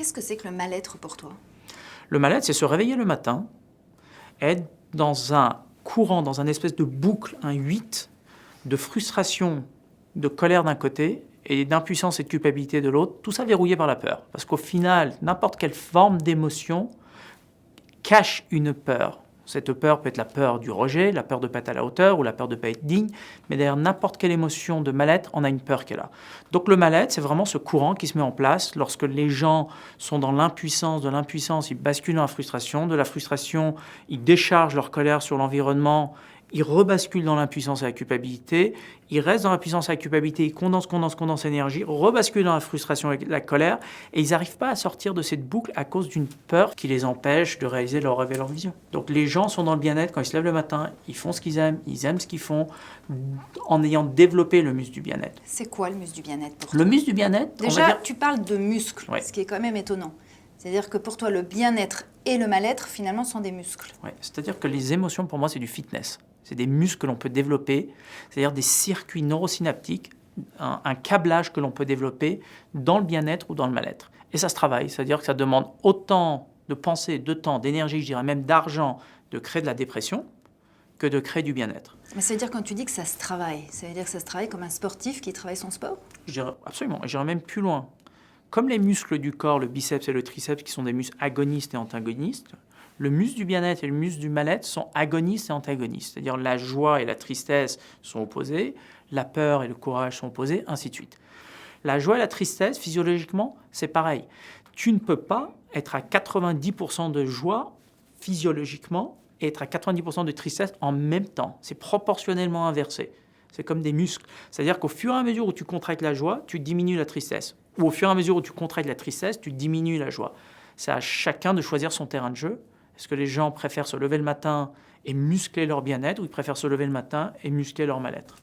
Qu'est-ce que c'est que le mal-être pour toi? Le mal-être, c'est se réveiller le matin, être dans un courant, dans un espèce de boucle, un 8, de frustration, de colère d'un côté et d'impuissance et de culpabilité de l'autre, tout ça verrouillé par la peur. Parce qu'au final, n'importe quelle forme d'émotion cache une peur. Cette peur peut être la peur du rejet, la peur de ne pas être à la hauteur ou la peur de ne pas être digne, mais derrière n'importe quelle émotion de mal-être, on a une peur qui est là. Donc le mal-être, c'est vraiment ce courant qui se met en place lorsque les gens sont dans l'impuissance, de l'impuissance, ils basculent dans la frustration, de la frustration, ils déchargent leur colère sur l'environnement, ils rebasculent dans l'impuissance et la culpabilité, ils restent dans la puissance et la culpabilité, ils condensent l'énergie, rebasculent dans la frustration et la colère, et ils n'arrivent pas à sortir de cette boucle à cause d'une peur qui les empêche de réaliser leurs rêves et leur vision. Donc les gens sont dans le bien-être quand ils se lèvent le matin, ils font ce qu'ils aiment, ils aiment ce qu'ils font, en ayant développé le muscle du bien-être. C'est quoi le muscle du bien-être pour toi? Le muscle du bien-être, on va Déjà, dire... tu parles de muscles, Ouais. ce qui est quand même étonnant. C'est-à-dire que pour toi, le bien-être et le mal-être, finalement, sont des muscles. Ouais, c'est-à-dire que les émotions, pour moi, c'est du fitness. C'est des muscles que l'on peut développer, c'est-à-dire des circuits neurosynaptiques, un câblage que l'on peut développer dans le bien-être ou dans le mal-être. Et ça se travaille, c'est-à-dire que ça demande autant de pensée, de temps, d'énergie, je dirais même d'argent, de créer de la dépression que de créer du bien-être. Mais ça veut dire quand tu dis que ça se travaille, ça veut dire que ça se travaille comme un sportif qui travaille son sport? Je dirais, absolument, et j'irais même plus loin. Comme les muscles du corps, le biceps et le triceps, qui sont des muscles agonistes et antagonistes, le muscle du bien-être et le muscle du mal-être sont agonistes et antagonistes. C'est-à-dire la joie et la tristesse sont opposés, la peur et le courage sont opposés, ainsi de suite. La joie et la tristesse, physiologiquement, c'est pareil. Tu ne peux pas être à 90% de joie physiologiquement et être à 90% de tristesse en même temps. C'est proportionnellement inversé. C'est comme des muscles. C'est-à-dire qu'au fur et à mesure où tu contractes la joie, tu diminues la tristesse. Ou au fur et à mesure où tu contractes la tristesse, tu diminues la joie. C'est à chacun de choisir son terrain de jeu. Est-ce que les gens préfèrent se lever le matin et muscler leur bien-être ou ils préfèrent se lever le matin et muscler leur mal-être?